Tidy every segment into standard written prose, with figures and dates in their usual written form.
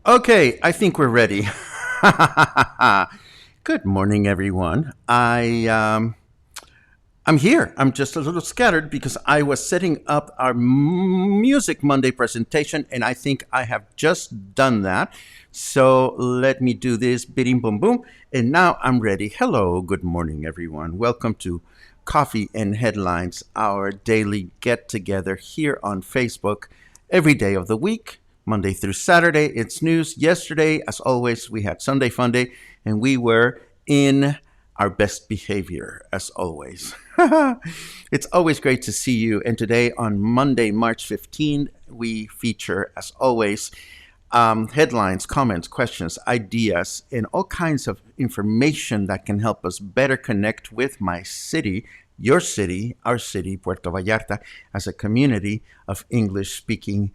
Okay, I think we're ready. Good morning, everyone. I'm here. I'm just a little scattered because I was setting up our Music Monday presentation, and I think I have just done that. So let me do this, bidding boom boom, and now I'm ready. Hello, good morning, everyone. Welcome to Coffee and Headlines, our daily get together here on Facebook every day of the week. Monday through Saturday, it's news. Yesterday, as always, we had Sunday Fun Day, and we were in our best behavior, as always. It's always great to see you. And today, on Monday, March 15th, we feature, as always, headlines, comments, questions, ideas, and all kinds of information that can help us better connect with my city, your city, our city, Puerto Vallarta, as a community of English-speaking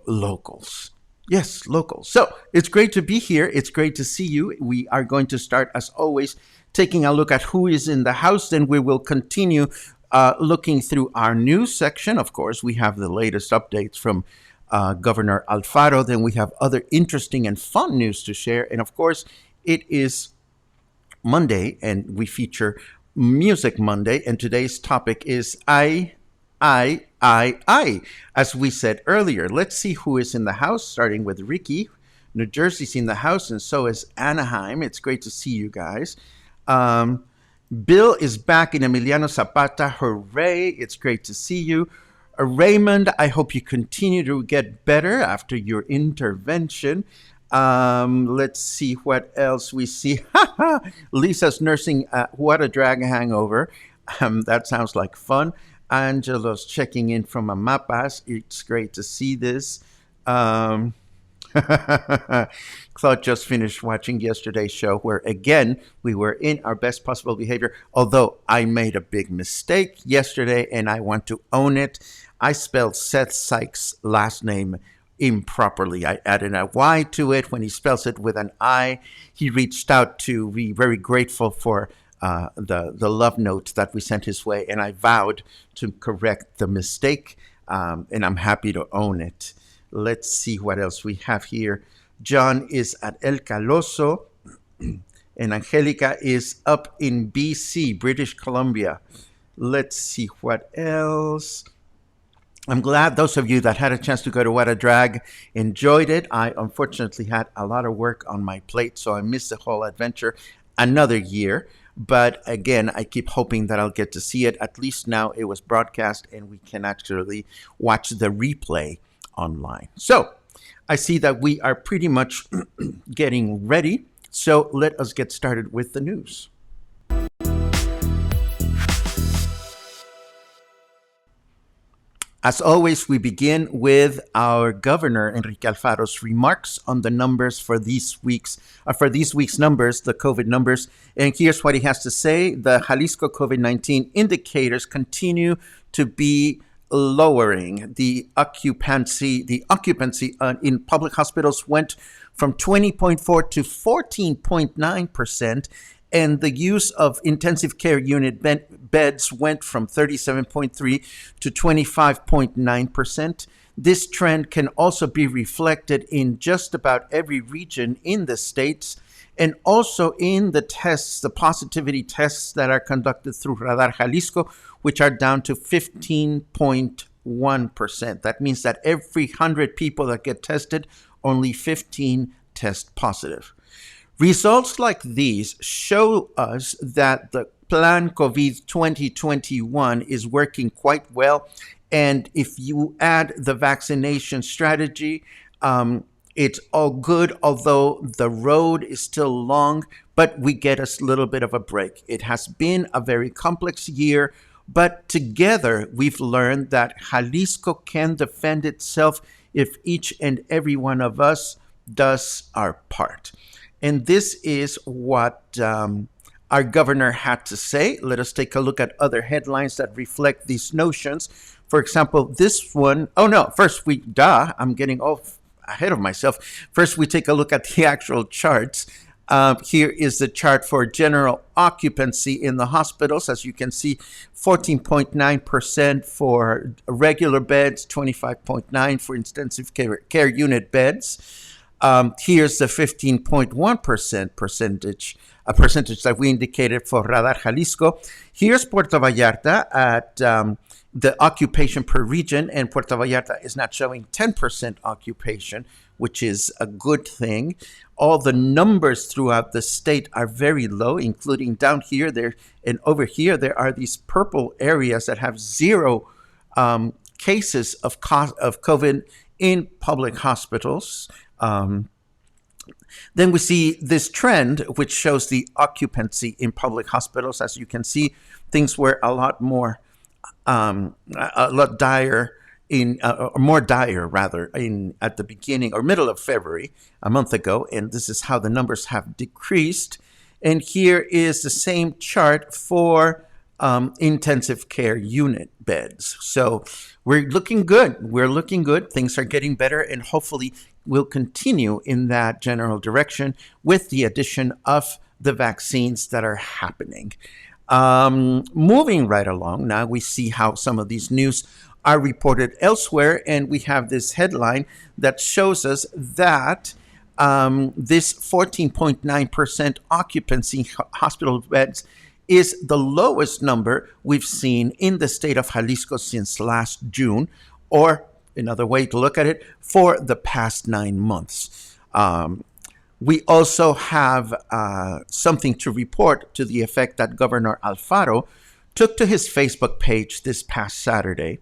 locals. Yes, locals. So it's great to be here. It's great to see you. We are going to start, as always, taking a look at who is in the house. Then we will continue looking through our news section. Of course, we have the latest updates from Governor Alfaro. Then we have other interesting and fun news to share. And of course, it is Monday, and we feature Music Monday. And today's topic is I. As we said earlier, let's see who is in the house, starting with Ricky. New Jersey's in the house, and so is Anaheim. It's great to see you guys. Bill is back in Emiliano Zapata. Hooray. It's great to see you. Raymond, I hope you continue to get better after your intervention. Let's see what else we see. Lisa's nursing what a drag hangover. That sounds like fun. Angelo's checking in from Amapas. It's great to see this. Claude just finished watching yesterday's show where, again, we were in our best possible behavior, although I made a big mistake yesterday, and I want to own it. I spelled Seth Sykes' last name improperly. I added a Y to it when he spells it with an I. He reached out to be very grateful for the love note that we sent his way, and I vowed to correct the mistake, and I'm happy to own it. Let's see what else we have here. John is at El Caloso, and Angelica is up in BC, British Columbia. Let's see what else. I'm glad those of you that had a chance to go to What a Drag enjoyed it. I unfortunately had a lot of work on my plate, so I missed the whole adventure another year. But again, I keep hoping that I'll get to see it. At least now it was broadcast and we can actually watch the replay online. So I see that we are pretty much getting ready. So let us get started with the news. As always, we begin with our governor, Enrique Alfaro's remarks on the numbers for these week's numbers, the COVID numbers. And here's what he has to say. The Jalisco COVID-19 indicators continue to be lowering. The occupancy in public hospitals went from 20.4 to 14.9%. And the use of intensive care unit beds went from 37.3 to 25.9%. This trend can also be reflected in just about every region in the states, and also in the tests, the positivity tests that are conducted through Radar Jalisco, which are down to 15.0 0.1%. That means that every 100 people that get tested, only 15 test positive. Results like these show us that the Plan COVID 2021 is working quite well. And if you add the vaccination strategy, it's all good, although the road is still long, but we get a little bit of a break. It has been a very complex year, but together we've learned that Jalisco can defend itself if each and every one of us does our part. And this is what our governor had to say. Let us take a look at other headlines that reflect these notions. For example, this one, oh no, first I'm getting off ahead of myself. First, we take a look at the actual charts. Here is the chart for general occupancy in the hospitals. As you can see, 14.9% for regular beds, 25.9% for intensive care unit beds. Here's the 15.1% percentage that we indicated for Radar Jalisco. Here's Puerto Vallarta at the occupation per region, and Puerto Vallarta is not showing 10% occupation, which is a good thing. All the numbers throughout the state are very low, including down here there and over here. There are these purple areas that have zero cases of COVID in public hospitals. Then we see this trend, which shows the occupancy in public hospitals. As you can see, things were a lot more, a lot dire more dire rather, at the beginning or middle of February, a month ago, and this is how the numbers have decreased. And here is the same chart for intensive care unit beds. So we're looking good. We're looking good. Things are getting better, and hopefully will continue in that general direction with the addition of the vaccines that are happening. Moving right along, now we see how some of these news are reported elsewhere, and we have this headline that shows us that this 14.9% occupancy hospital beds is the lowest number we've seen in the state of Jalisco since last June, or another way to look at it, for the past 9 months. We also have something to report to the effect that Governor Alfaro took to his Facebook page this past Saturday,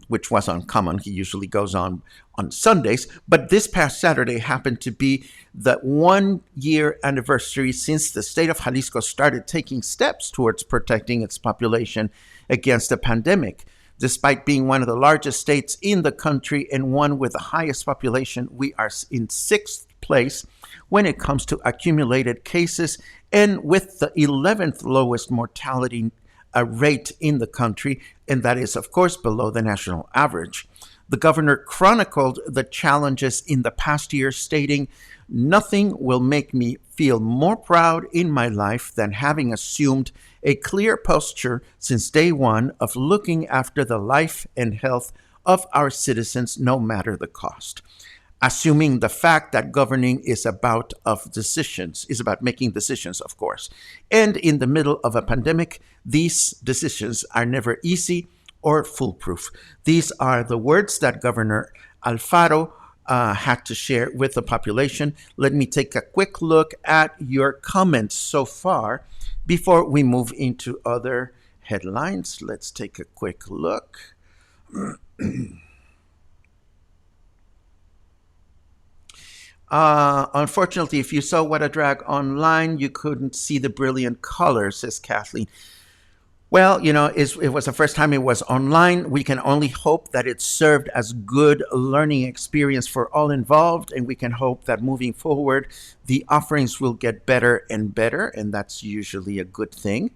which was uncommon. He usually goes on Sundays, but this past Saturday happened to be the 1-year anniversary since the state of Jalisco started taking steps towards protecting its population against the pandemic. Despite being one of the largest states in the country and one with the highest population, we are in 6th place when it comes to accumulated cases, and with the 11th lowest mortality rate in the country, and that is, of course, below the national average. The governor chronicled the challenges in the past year, stating, "Nothing will make me feel more proud in my life than having assumed a clear posture since day one of looking after the life and health of our citizens, no matter the cost." Assuming the fact that governing is about making decisions, of course. And in the middle of a pandemic, these decisions are never easy or foolproof. These are the words that Governor Alfaro had to share with the population. Let me take a quick look at your comments so far before we move into other headlines. Let's take a quick look. Unfortunately, if you saw What a Drag online, you couldn't see the brilliant colors, says Kathleen. Well, it was the first time it was online. We can only hope that it served as good learning experience for all involved, and we can hope that moving forward, the offerings will get better and better, and that's usually a good thing.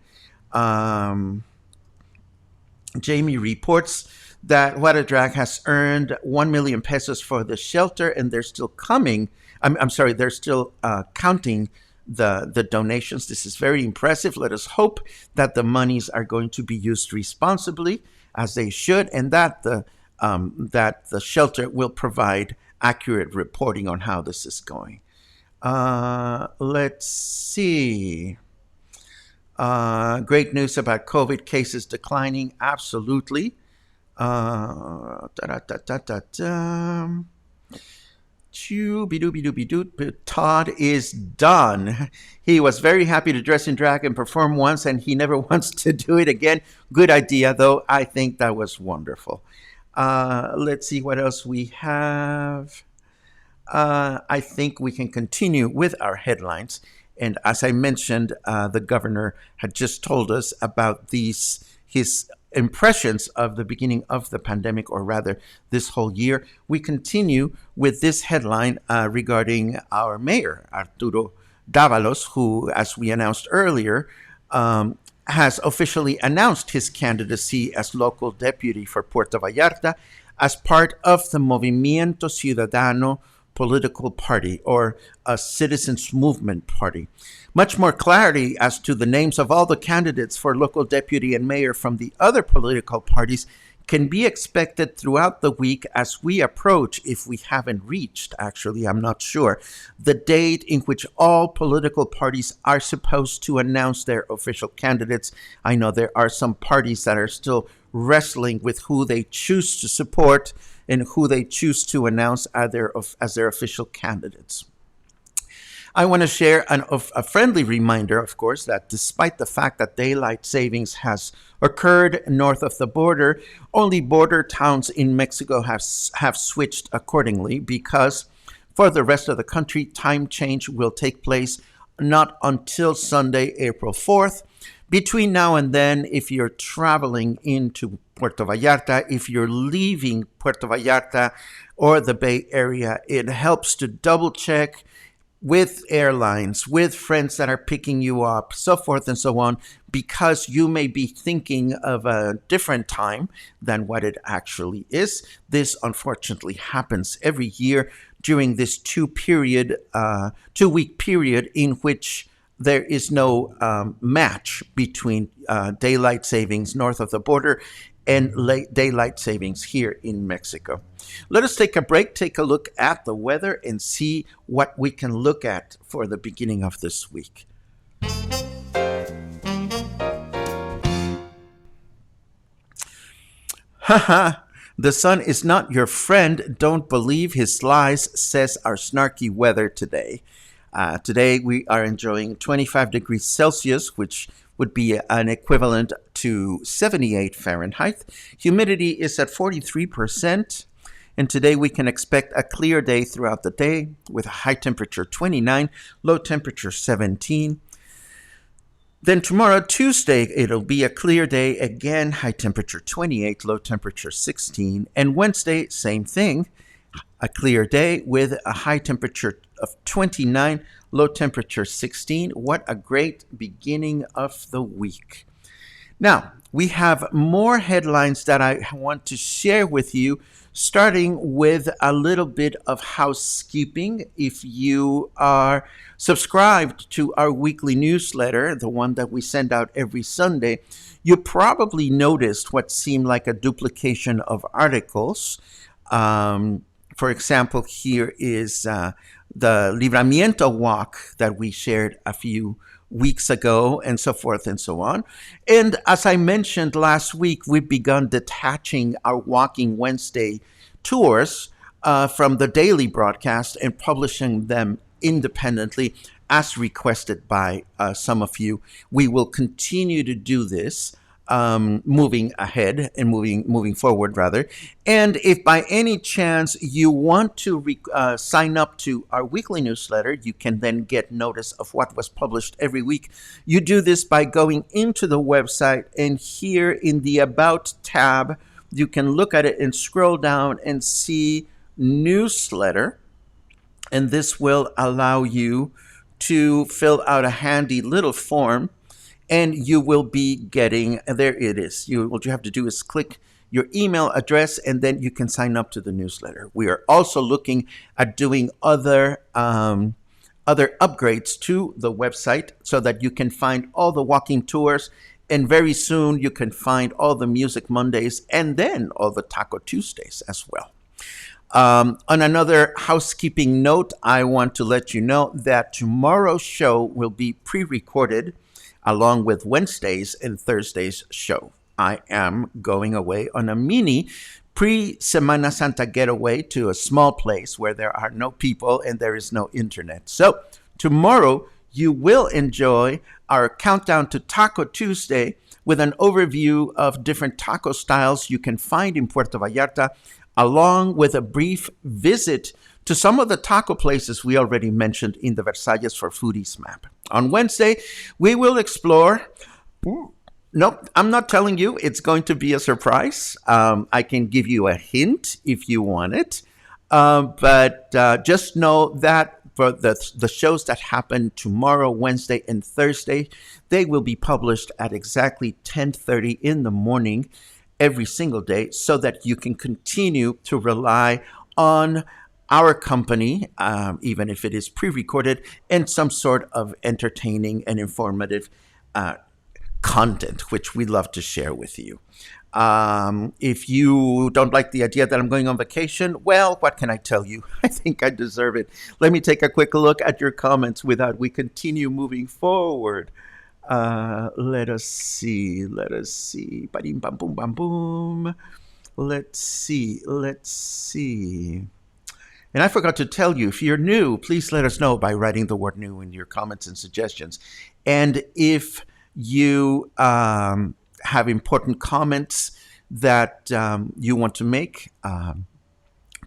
Jamie reports that What a Drag has earned 1 million pesos for the shelter, and they're still coming. They're still counting the donations. This is very impressive. Let us hope that the monies are going to be used responsibly, as they should, and that the shelter will provide accurate reporting on how this is going. Let's see. Great news about COVID cases declining. Absolutely. Da-da-da-da-da-da. Todd is done. He was very happy to dress in drag and perform once, and he never wants to do it again. Good idea, though. I think that was wonderful. Let's see what else we have. I think we can continue with our headlines. And as I mentioned, the governor had just told us about his impressions of the beginning of the pandemic, or rather, this whole year. We continue with this headline regarding our mayor, Arturo Davalos, who, as we announced earlier, has officially announced his candidacy as local deputy for Puerto Vallarta as part of the Movimiento Ciudadano political party, or a citizens movement party. Much more clarity as to the names of all the candidates for local deputy and mayor from the other political parties can be expected throughout the week as we approach, if we haven't reached, actually, I'm not sure, the date in which all political parties are supposed to announce their official candidates. I know there are some parties that are still wrestling with who they choose to support and who they choose to announce as their official candidates. I want to share a friendly reminder, of course, that despite the fact that daylight savings has occurred north of the border, only border towns in Mexico have switched accordingly, because for the rest of the country, time change will take place not until Sunday, April 4th. Between now and then, if you're traveling into Puerto Vallarta, if you're leaving Puerto Vallarta or the Bay Area, it helps to double check with airlines, with friends that are picking you up, so forth and so on, because you may be thinking of a different time than what it actually is. This unfortunately happens every year during this 2-week period in which there is no match between daylight savings north of the border and daylight savings here in Mexico. Let us take a break, take a look at the weather, and see what we can look at for the beginning of this week. Haha, the sun is not your friend. Don't believe his lies, says our snarky weather today. Today we are enjoying 25 degrees Celsius, which would be an equivalent to 78 Fahrenheit. Humidity is at 43%. And today we can expect a clear day throughout the day with a high temperature 29, low temperature 17. Then tomorrow, Tuesday, it'll be a clear day again, high temperature 28, low temperature 16. And Wednesday, same thing, a clear day with a high temperature of 29, low temperature 16. What a great beginning of the week. Now, we have more headlines that I want to share with you, starting with a little bit of housekeeping. If you are subscribed to our weekly newsletter, the one that we send out every Sunday, you probably noticed what seemed like a duplication of articles. For example, here is the Libramiento walk that we shared a few weeks ago, and so forth and so on. And as I mentioned last week, we've begun detaching our Walking Wednesday tours from the daily broadcast and publishing them independently as requested by some of you. We will continue to do this moving ahead and moving forward, rather. And if by any chance you want to sign up to our weekly newsletter, you can then get notice of what was published every week. You do this by going into the website, and here in the About tab, you can look at it and scroll down and see newsletter. And this will allow you to fill out a handy little form, and you will be getting, there it is. What you have to do is click your email address, and then you can sign up to the newsletter. We are also looking at doing other upgrades to the website so that you can find all the walking tours, and very soon you can find all the Music Mondays and then all the Taco Tuesdays as well. On another housekeeping note, I want to let you know that tomorrow's show will be pre-recorded along with Wednesday's and Thursday's show. I am going away on a mini pre-Semana Santa getaway to a small place where there are no people and there is no internet. So tomorrow you will enjoy our countdown to Taco Tuesday with an overview of different taco styles you can find in Puerto Vallarta, along with a brief visit to some of the taco places we already mentioned in the Versalles for Foodies map. On Wednesday, we will explore. Nope, I'm not telling you. It's going to be a surprise. I can give you a hint if you want it. But just know that for the shows that happen tomorrow, Wednesday, and Thursday, they will be published at exactly 10:30 in the morning every single day so that you can continue to rely on our company, even if it is pre-recorded, and some sort of entertaining and informative content, which we love to share with you. If you don't like the idea that I'm going on vacation, well, what can I tell you? I think I deserve it. Let me take a quick look at your comments without we continue moving forward. Let us see. Ba-dim, bam, boom, bam, boom. Let's see. And I forgot to tell you, if you're new, please let us know by writing the word new in your comments and suggestions. And if you have important comments that you want to make,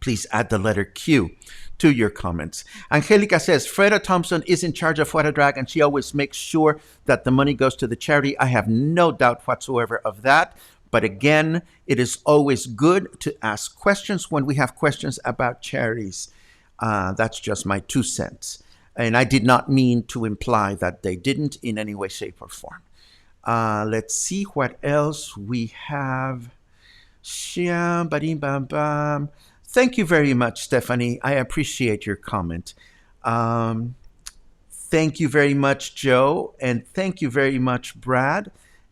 please add the letter Q to your comments. Angelica says, Freda Thompson is in charge of Fuera Drag, and she always makes sure that the money goes to the charity. I have no doubt whatsoever of that. But again, it is always good to ask questions when we have questions about charities. That's just my 2 cents. And I did not mean to imply that they didn't in any way, shape, or form. Let's see what else we have. Thank you very much, Stephanie. I appreciate your comment. Thank you very much, Joe. And thank you very much, Brad.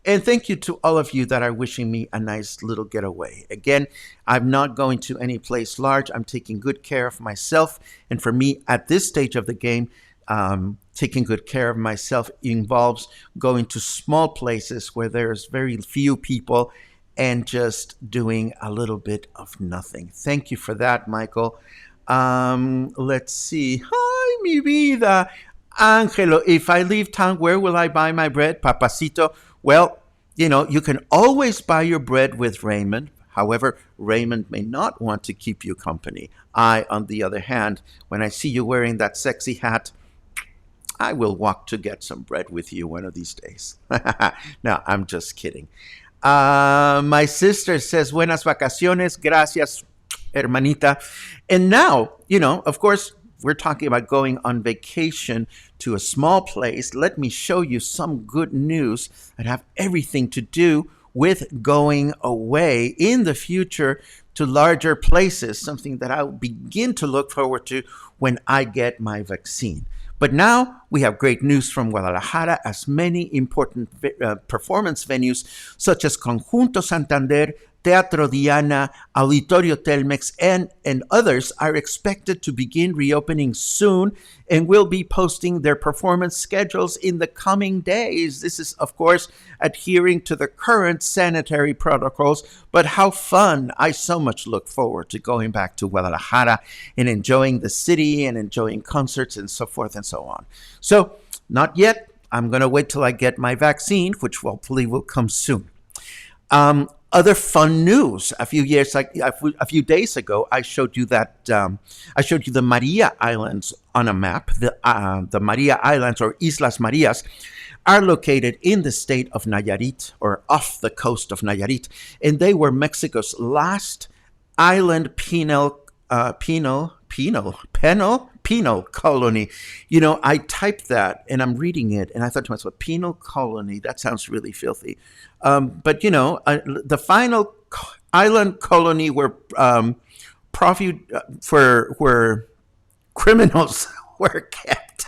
And thank you to all of you that are wishing me a nice little getaway. Again, I'm not going to any place large. I'm taking good care of myself. And for me, at this stage of the game, taking good care of myself involves going to small places where there's very few people and just doing a little bit of nothing. Thank you for that, Michael. Let's see. Hi, mi vida. Angelo, if I leave town, where will I buy my bread? Papacito. Well, you can always buy your bread with Raymond. However, Raymond may not want to keep you company. I, on the other hand, when I see you wearing that sexy hat, I will walk to get some bread with you one of these days. No, I'm just kidding. My sister says, buenas vacaciones, gracias, hermanita. And now, of course, we're talking about going on vacation to a small place. Let me show you some good news that have everything to do with going away in the future to larger places, something that I'll begin to look forward to when I get my vaccine. But now we have great news from Guadalajara, as many important performance venues such as Conjunto Santander, Teatro Diana, Auditorio Telmex, and others are expected to begin reopening soon and will be posting their performance schedules in the coming days. This is, of course, adhering to the current sanitary protocols, but how fun. I so much look forward to going back to Guadalajara and enjoying the city and enjoying concerts and so forth and so on. So, not yet. I'm going to wait till I get my vaccine, which hopefully will come soon. Other fun news. A few days ago, I showed you the Maria Islands on a map. The Maria Islands, or Islas Marias, are located in the state of Nayarit, or off the coast of Nayarit, and they were Mexico's last island penal colony. I typed that and I'm reading it and I thought to myself, penal colony, that sounds really filthy. But the final island colony where criminals were kept.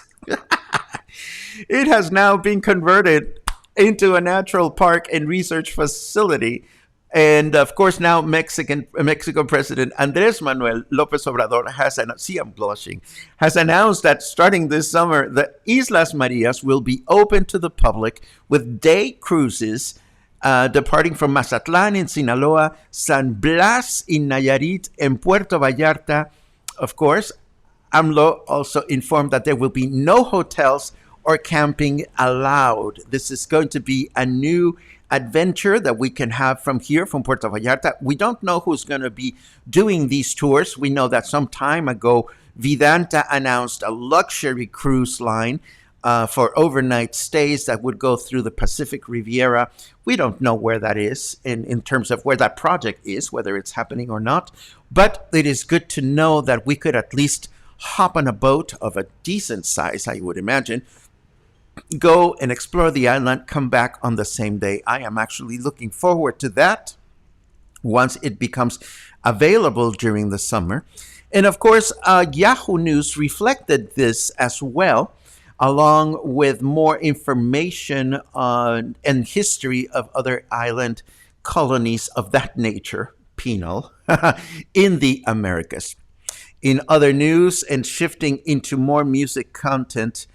It has now been converted into a natural park and research facility. And of course, now Mexico President Andrés Manuel López Obrador has announced that starting this summer, the Islas Marias will be open to the public with day cruises departing from Mazatlan in Sinaloa, San Blas in Nayarit, and Puerto Vallarta. Of course, AMLO also informed that there will be no hotels or camping allowed. This is going to be a new adventure that we can have from here, from Puerto Vallarta. We don't know who's going to be doing these tours. We know that some time ago, Vidanta announced a luxury cruise line for overnight stays that would go through the Pacific Riviera. We don't know where that is in terms of where that project is, whether it's happening or not. But it is good to know that we could at least hop on a boat of a decent size, I would imagine, go and explore the island, come back on the same day. I am actually looking forward to that once it becomes available during the summer. And of course, Yahoo News reflected this as well, along with more information on and history of other island colonies of that nature, penal, in the Americas. In other news and shifting into more music content,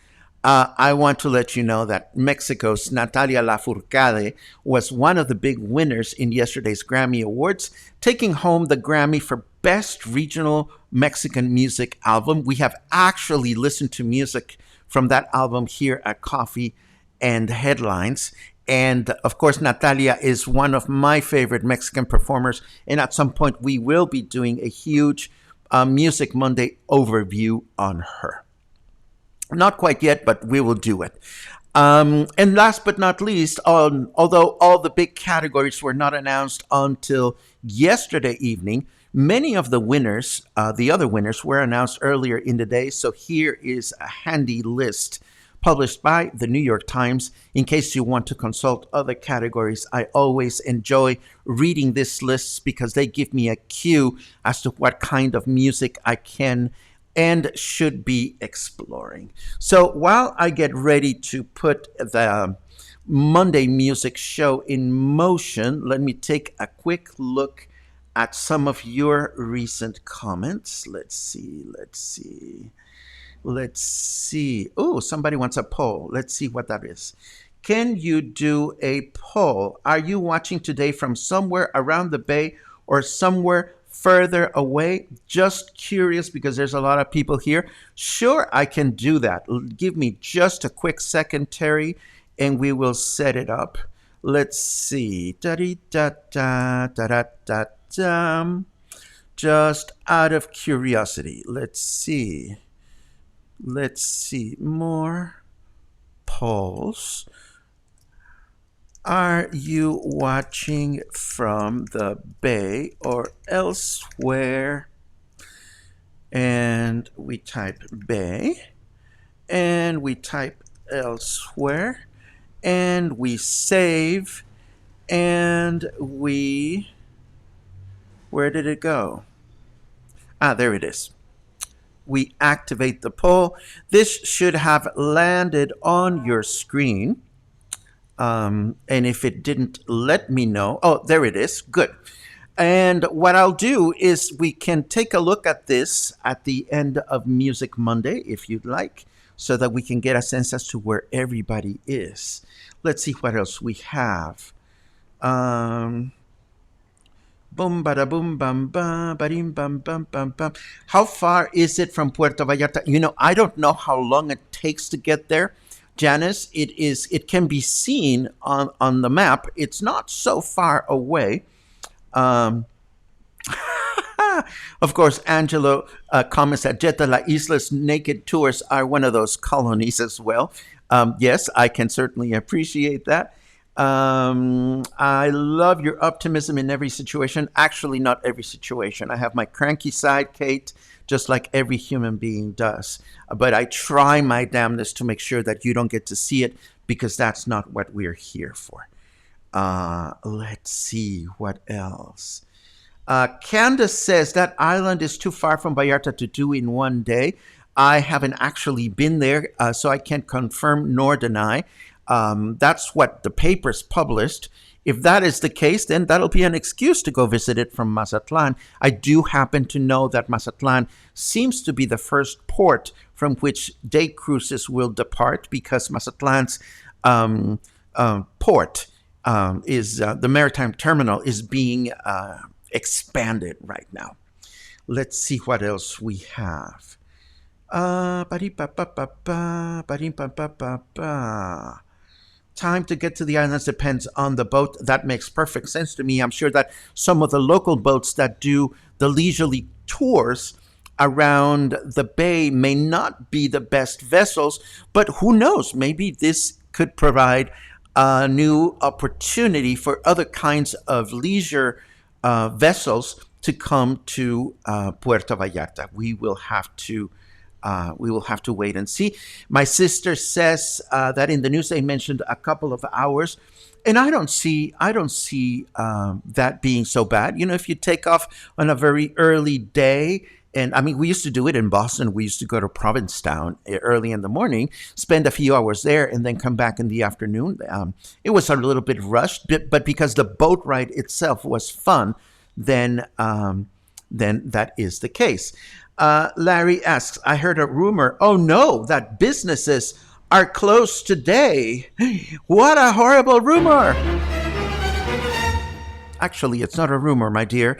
I want to let you know that Mexico's Natalia Lafourcade was one of the big winners in yesterday's Grammy Awards, taking home the Grammy for Best Regional Mexican Music Album. We have actually listened to music from that album here at Coffee and Headlines. And of course, Natalia is one of my favorite Mexican performers. And at some point, we will be doing a huge Music Monday overview on her. Not quite yet, but we will do it. And last but not least, although all the big categories were not announced until yesterday evening, many of the winners, the other winners, were announced earlier in the day. So here is a handy list published by the New York Times in case you want to consult other categories. I always enjoy reading these lists because they give me a cue as to what kind of music I can and should be exploring. So while I get ready to put the Monday music show in motion, let me take a quick look at some of your recent comments. Let's see. Oh, somebody wants a poll. Let's see what that is. Can you do a poll? Are you watching today from somewhere around the Bay or somewhere further away? Just curious because there's a lot of people here. Sure, I can do that. Give me just a quick second, Terry, and we will set it up. Let's see. Just out of curiosity. Let's see. More polls. Are you watching from the Bay or elsewhere? And we type Bay, and we type elsewhere, and we save, and where did it go? There it is. We activate the poll. This should have landed on your screen. And if it didn't, let me know. Oh, there it is. Good. And what I'll do is we can take a look at this at the end of Music Monday, if you'd like, so that we can get a sense as to where everybody is. Let's see what else we have. Boom, bada boom, bam, bam, badim, bam, bam, bam, bam. How far is it from Puerto Vallarta? You know, I don't know how long it takes to get there. Janice, it can be seen on the map. It's not so far away. Of course, Angelo comments that Jetta La Isla's naked tours are one of those colonies as well. Yes, I can certainly appreciate that. I love your optimism in every situation. Actually, not every situation. I have my cranky side, Kate, just like every human being does. But I try my damnedest to make sure that you don't get to see it because that's not what we're here for. Let's see what else. Candace says that island is too far from Vallarta to do in one day. I haven't actually been there, so I can't confirm nor deny. That's what the papers published. If that is the case, then that'll be an excuse to go visit it from Mazatlan. I do happen to know that Mazatlan seems to be the first port from which day cruises will depart because Mazatlan's port is the maritime terminal is being expanded right now. Let's see what else we have. Ba-dee-ba-ba-ba-ba, ba-dee-ba-ba-ba-ba. Time to get to the islands depends on the boat. That makes perfect sense to me. I'm sure that some of the local boats that do the leisurely tours around the bay may not be the best vessels, but who knows? Maybe this could provide a new opportunity for other kinds of leisure vessels to come to Puerto Vallarta. We will have to wait and see. My sister says that in the news they mentioned a couple of hours, and I don't see that being so bad. If you take off on a very early day, and I mean, we used to do it in Boston. We used to go to Provincetown early in the morning, spend a few hours there, and then come back in the afternoon. It was a little bit rushed, but because the boat ride itself was fun, then that is the case. Larry asks, I heard a rumor, oh no, that businesses are closed today. What a horrible rumor. Actually, it's not a rumor, my dear.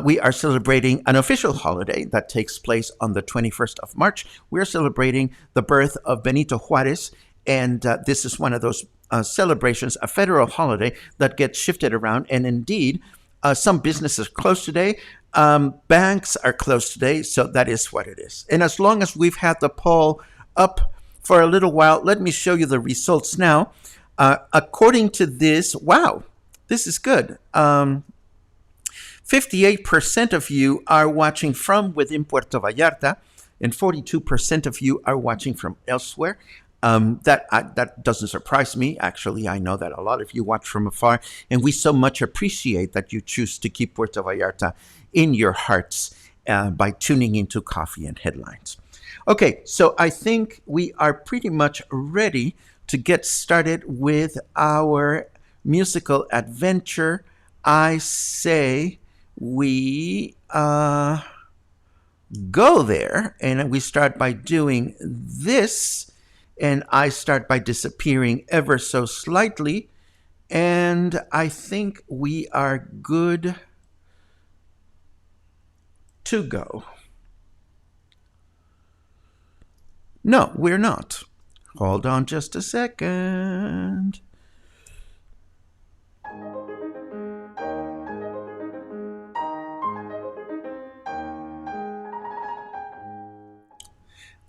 We are celebrating an official holiday that takes place on the 21st of March. We're celebrating the birth of Benito Juarez, and this is one of those celebrations, a federal holiday that gets shifted around. And indeed, some businesses are closed today. Banks are closed today, so that is what it is. And as long as we've had the poll up for a little while, let me show you the results now. According to this, wow, this is good. 58% of you are watching from within Puerto Vallarta, and 42% of you are watching from elsewhere. That doesn't surprise me. Actually, I know that a lot of you watch from afar, and we so much appreciate that you choose to keep Puerto Vallarta in your hearts by tuning into Coffee and Headlines. Okay, so I think we are pretty much ready to get started with our musical adventure. I say we go there, and we start by doing this. And I start by disappearing ever so slightly. And I think we are good to go. No, we're not. Hold on just a second.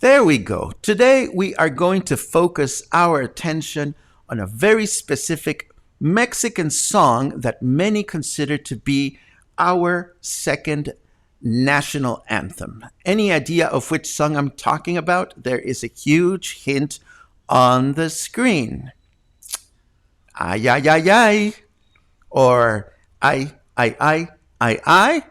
There we go. Today we are going to focus our attention on a very specific Mexican song that many consider to be our second national anthem. Any idea of which song I'm talking about? There is a huge hint on the screen. Ay, ay, ay, ay. Or ay, ay, ay, ay, ay.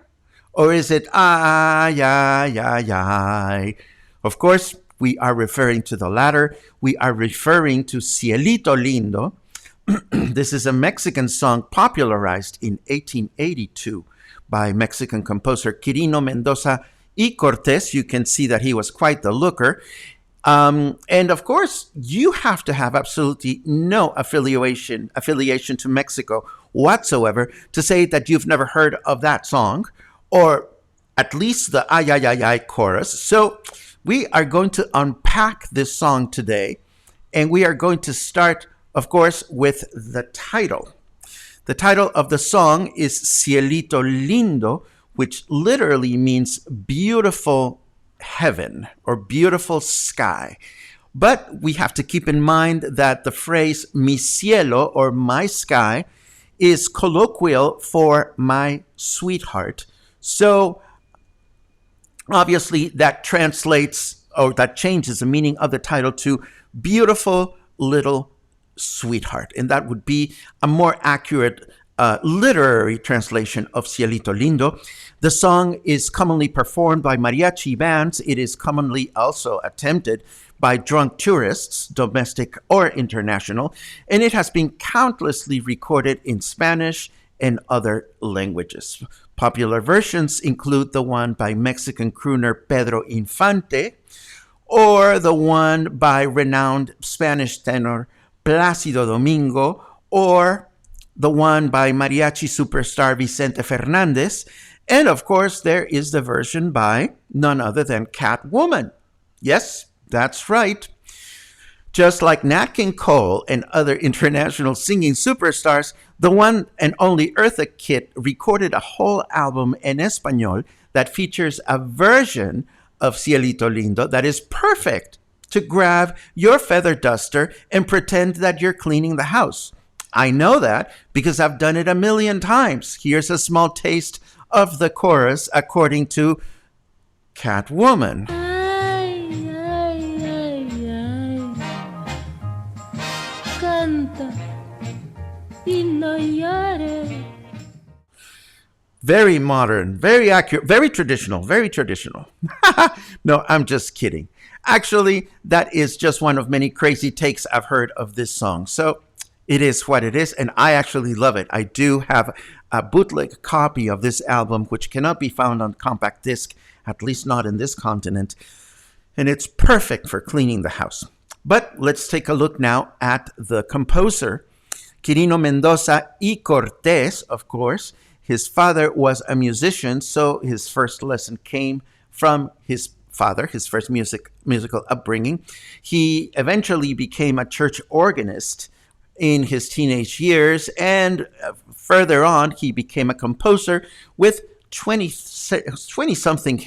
Or is it ay, ay, ay, ay? Of course, we are referring to the latter. We are referring to Cielito Lindo. This is a Mexican song popularized in 1882 by Mexican composer Quirino Mendoza y Cortés. You can see that he was quite the looker. And of course, you have to have absolutely no affiliation to Mexico whatsoever to say that you've never heard of that song, or at least the ay, ay, ay, ay chorus. So we are going to unpack this song today, and we are going to start, of course, with the title. The title of the song is Cielito Lindo, which literally means beautiful heaven or beautiful sky. But we have to keep in mind that the phrase mi cielo, or my sky, is colloquial for my sweetheart. So obviously, that translates, or that changes the meaning of the title to beautiful little sweetheart. And that would be a more accurate literary translation of Cielito Lindo. The song is commonly performed by mariachi bands. It is commonly also attempted by drunk tourists, domestic or international. And it has been countlessly recorded in Spanish and other languages. Popular versions include the one by Mexican crooner Pedro Infante, or the one by renowned Spanish tenor Plácido Domingo, or the one by mariachi superstar Vicente Fernandez. And of course, there is the version by none other than Catwoman. Yes, that's right. Just like Nat King Cole and other international singing superstars, the one and only Eartha Kitt recorded a whole album en español that features a version of Cielito Lindo that is perfect to grab your feather duster and pretend that you're cleaning the house. I know that because I've done it a million times. Here's a small taste of the chorus according to Catwoman. Ay, ay, ay, ay. Canta y no llores. Very modern, very accurate, very traditional, very traditional. No, I'm just kidding. Actually, that is just one of many crazy takes I've heard of this song. So it is what it is, and I actually love it. I do have a bootleg copy of this album, which cannot be found on compact disc, at least not in this continent, and it's perfect for cleaning the house. But let's take a look now at the composer, Quirino Mendoza y Cortés, of course. His father was a musician, so his first lesson came from his father, his first musical upbringing. He eventually became a church organist in his teenage years, and further on, he became a composer with 20-something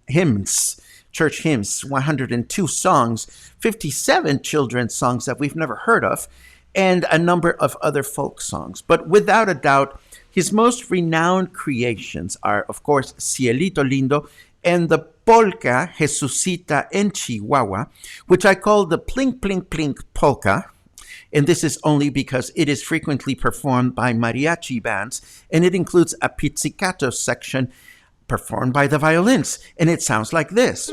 hymns, church hymns, 102 songs, 57 children's songs that we've never heard of, and a number of other folk songs. But without a doubt, his most renowned creations are, of course, Cielito Lindo and the polka Jesucita en Chihuahua, which I call the plink, plink, plink polka. And this is only because it is frequently performed by mariachi bands, and it includes a pizzicato section performed by the violins. And it sounds like this.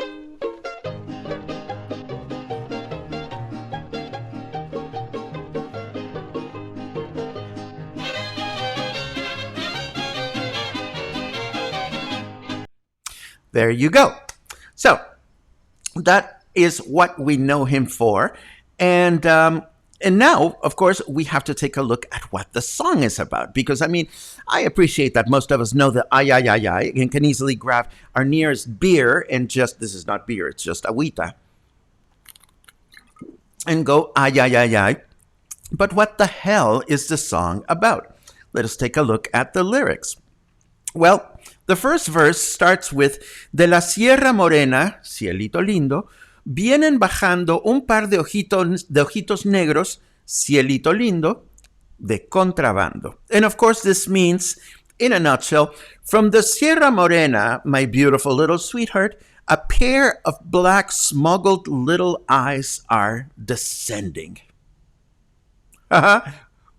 There you go. So that is what we know him for. And now, of course, we have to take a look at what the song is about. Because, I mean, I appreciate that most of us know the ay, ay, ay, ay, and can easily grab our nearest beer and just, this is not beer, it's just agüita, and go ay, ay, ay, ay. But what the hell is the song about? Let us take a look at the lyrics. Well, the first verse starts with, de la Sierra Morena, Cielito Lindo, vienen bajando un par de ojitos negros, Cielito Lindo, de contrabando. And of course, this means, in a nutshell, from the Sierra Morena, my beautiful little sweetheart, a pair of black smuggled little eyes are descending.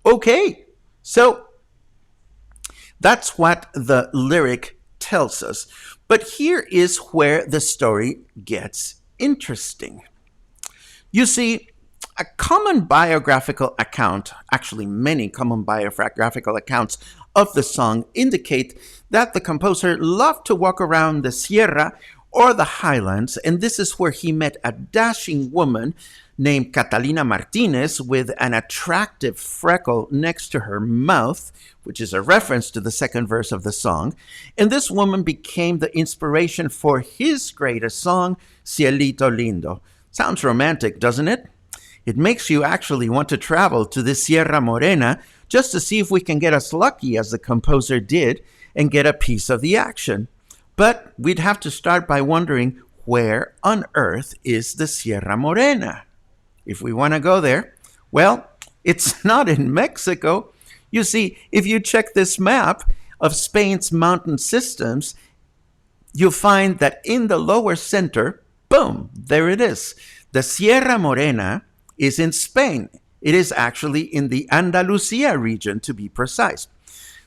Okay, so that's what the lyric tells us. But here is where the story gets interesting. You see, a common biographical account, actually many common biographical accounts of the song indicate that the composer loved to walk around the Sierra or the highlands, and this is where he met a dashing woman named Catalina Martinez with an attractive freckle next to her mouth, which is a reference to the second verse of the song. And this woman became the inspiration for his greatest song, Cielito Lindo. Sounds romantic, doesn't it? It makes you actually want to travel to the Sierra Morena just to see if we can get as lucky as the composer did and get a piece of the action. But we'd have to start by wondering, where on earth is the Sierra Morena? If we want to go there, well, it's not in Mexico. You see, if you check this map of Spain's mountain systems, you'll find that in the lower center, boom, there it is. The Sierra Morena is in Spain. It is actually in the Andalusia region, to be precise.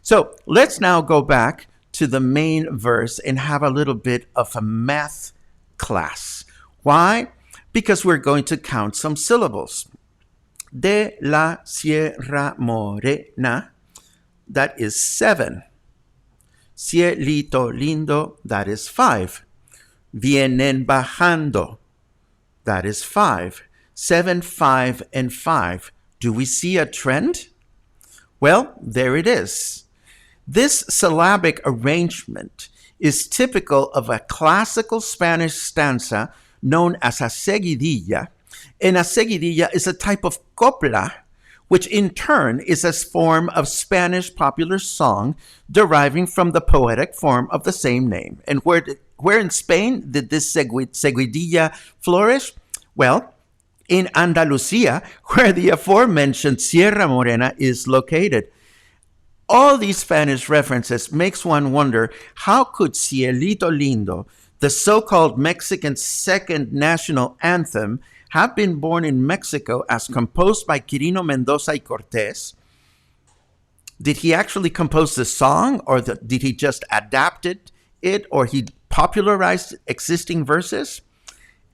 So let's now go back to the main verse and have a little bit of a math class. Why? Because we're going to count some syllables. De la Sierra Morena, that is 7. Cielito Lindo, that is 5. Vienen bajando, that is 5. 7, 5, and 5. Do we see a trend? Well, there it is. This syllabic arrangement is typical of a classical Spanish stanza known as a seguidilla, and a seguidilla is a type of copla, which in turn is a form of Spanish popular song deriving from the poetic form of the same name. And where in Spain did this seguidilla flourish? Well, in Andalusia, where the aforementioned Sierra Morena is located. All these Spanish references makes one wonder how could Cielito Lindo, the so-called Mexican second national anthem, have been born in Mexico as composed by Quirino Mendoza y Cortés? Did he actually compose the song, or did he just adapt it, or he popularized existing verses?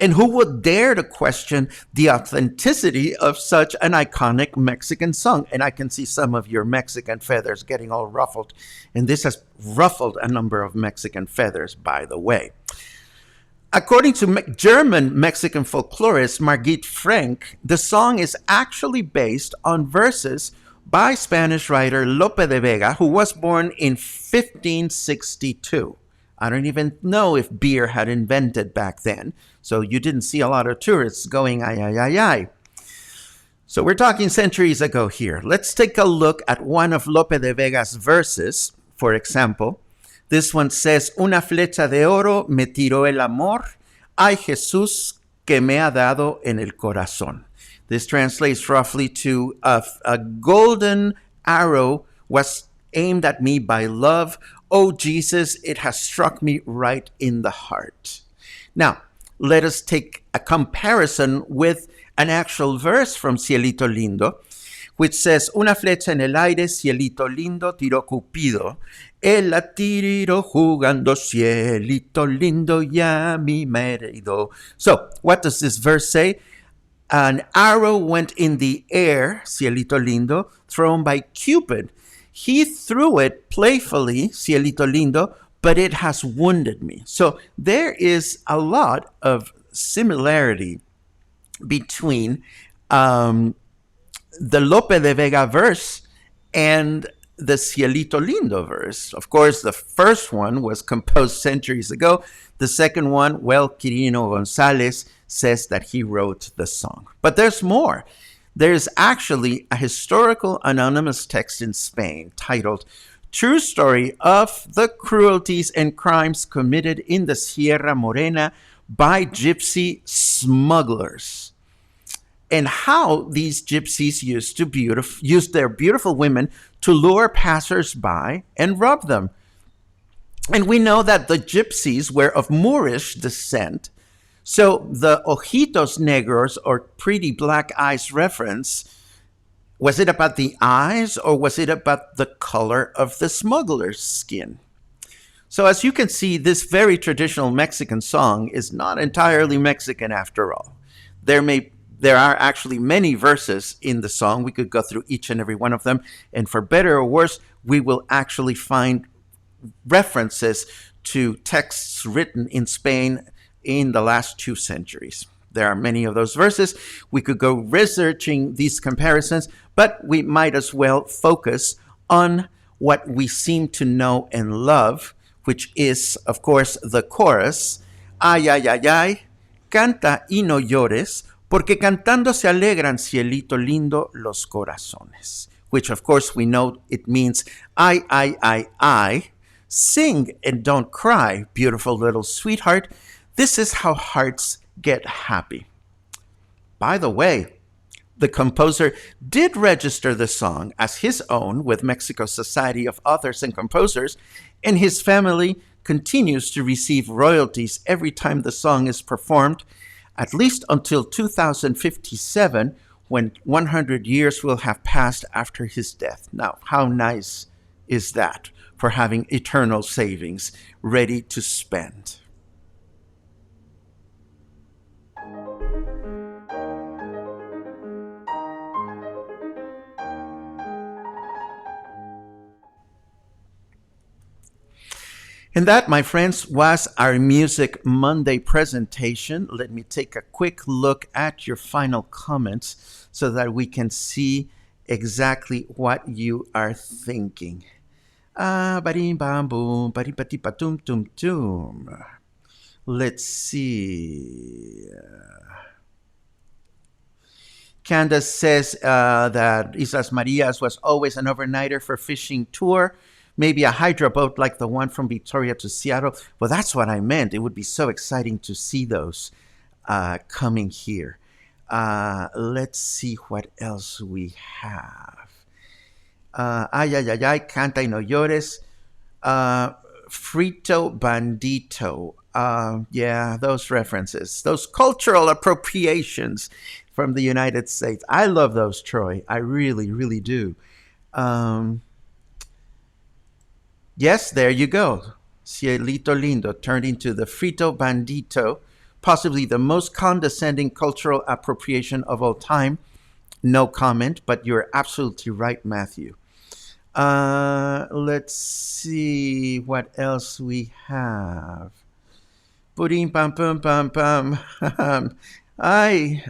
And who would dare to question the authenticity of such an iconic Mexican song? And I can see some of your Mexican feathers getting all ruffled. And this has ruffled a number of Mexican feathers, by the way. According to German Mexican folklorist Margit Frank, the song is actually based on verses by Spanish writer Lope de Vega, who was born in 1562. I don't even know if beer had invented back then, so you didn't see a lot of tourists going, ay, ay, ay, ay. So we're talking centuries ago here. Let's take a look at one of Lope de Vega's verses, for example. This one says, Una flecha de oro me tiró el amor, ay Jesús que me ha dado en el corazón. This translates roughly to a golden arrow was aimed at me by love. Oh, Jesus, it has struck me right in the heart. Now, let us take a comparison with an actual verse from Cielito Lindo, which says, Una flecha en el aire, Cielito Lindo, tiró Cupido. Él la tiró jugando, Cielito Lindo, ya mi marido. So, what does this verse say? An arrow went in the air, Cielito Lindo, thrown by Cupid. He threw it playfully, Cielito Lindo, but it has wounded me. So there is a lot of similarity between the Lope de Vega verse and the Cielito Lindo verse. Of course, the first one was composed centuries ago. The second one, well, Quirino González says that he wrote the song. But there's more. There's actually a historical anonymous text in Spain titled True Story of the Cruelties and Crimes Committed in the Sierra Morena by Gypsy Smugglers, and how these gypsies used their beautiful women to lure passers-by and rob them. And we know that the gypsies were of Moorish descent, so the ojitos negros, or pretty black eyes reference, was it about the eyes or was it about the color of the smuggler's skin? So as you can see, this very traditional Mexican song is not entirely Mexican after all. There are actually many verses in the song. We could go through each and every one of them, and for better or worse, we will actually find references to texts written in Spain in the last 2 centuries. There are many of those verses. We could go researching these comparisons, but we might as well focus on what we seem to know and love, which is, of course, the chorus. Ay, ay, ay, ay, canta y no llores, porque cantando se alegran, cielito lindo, los corazones. Which, of course, we know it means, I, sing and don't cry, beautiful little sweetheart. This is how hearts get happy. By the way, the composer did register the song as his own with Mexico's Society of Authors and Composers, and his family continues to receive royalties every time the song is performed, at least until 2057, when 100 years will have passed after his death. Now, how nice is that for having eternal savings ready to spend? And that, my friends, was our Music Monday presentation. Let me take a quick look at your final comments so that we can see exactly what you are thinking. Badim bam boom, badim bati batum tum tum. Let's see. Candace says that Islas Marias was always an overnighter for fishing tour, maybe a hydro boat like the one from Victoria to Seattle. Well, that's what I meant. It would be so exciting to see those coming here. Let's see what else we have. Ay, ay, ay, ay, canta y no llores. Frito Bandito. Yeah, those references, those cultural appropriations from the United States. I love those, Troy. I really, really do. Um, yes, there you go. Cielito Lindo turned into the Frito Bandito, possibly the most condescending cultural appropriation of all time. No comment, but you're absolutely right, Matthew. Let's see what else we have. Pudim pam pam pam pam. Ay.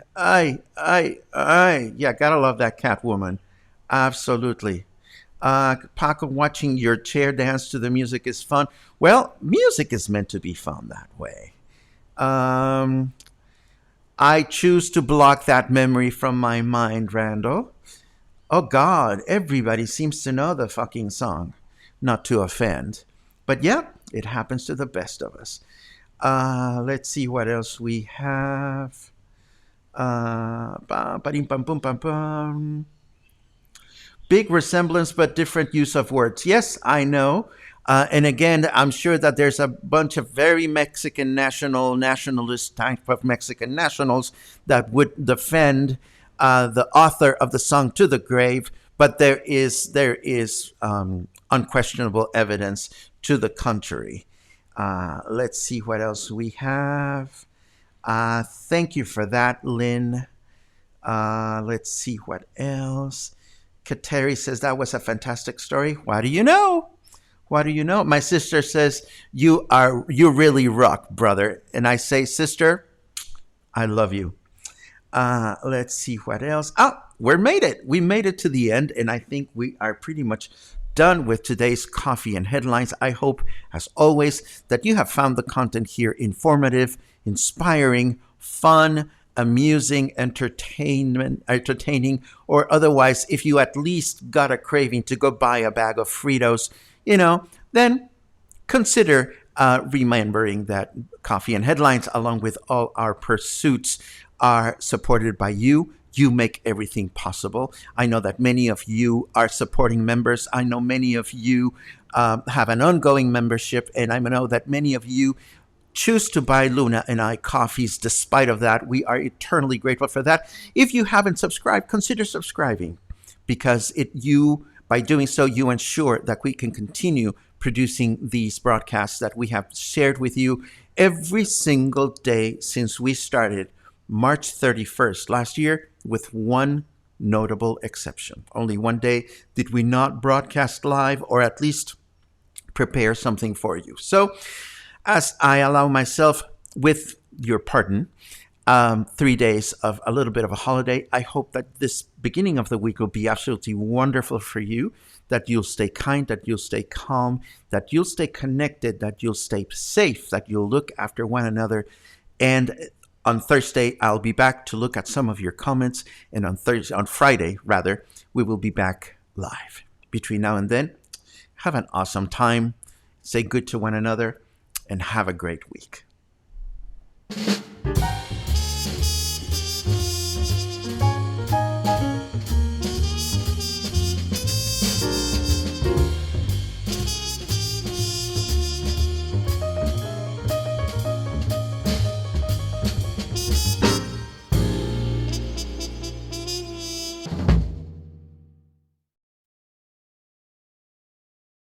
Yeah, gotta love that Catwoman. Absolutely. Paco, watching your chair dance to the music is fun. Well, music is meant to be fun that way. Um, I choose to block that memory from my mind, Randall. Oh God, everybody seems to know the fucking song. Not to offend. But yeah, it happens to the best of us. Let's see what else we have. Big resemblance, but different use of words. Yes, I know. And again, I'm sure that there's a bunch of very Mexican nationalist type of Mexican nationals that would defend the author of the song to the grave. But there is unquestionable evidence to the contrary. Let's see what else we have. Thank you for that, Lynn. Let's see what else. Kateri says that was a fantastic story. Why do you know? What do you know? My sister says you really rock, brother. And I say, sister, I love you. Let's see what else. We made it. We made it to the end, and I think we are pretty much done with today's coffee and headlines. I hope, as always, that you have found the content here informative, inspiring, fun, amusing, entertaining, or otherwise, if you at least got a craving to go buy a bag of Fritos, then consider remembering that Coffee and Headlines, along with all our pursuits, are supported by you. You make everything possible. I know that many of you are supporting members. I know many of you have an ongoing membership, and I know that many of you choose to buy Luna and I coffees. Despite of that, we are eternally grateful for that. If you haven't subscribed, consider subscribing, because by doing so, you ensure that we can continue producing these broadcasts that we have shared with you every single day since we started March 31st last year, with one notable exception. Only one day did we not broadcast live, or at least prepare something for you. So, as I allow myself, with your pardon, 3 days of a little bit of a holiday, I hope that this beginning of the week will be absolutely wonderful for you, that you'll stay kind, that you'll stay calm, that you'll stay connected, that you'll stay safe, that you'll look after one another. And on Thursday, I'll be back to look at some of your comments, and on Friday, rather, we will be back live. Between now and then, have an awesome time, say good to one another, and have a great week.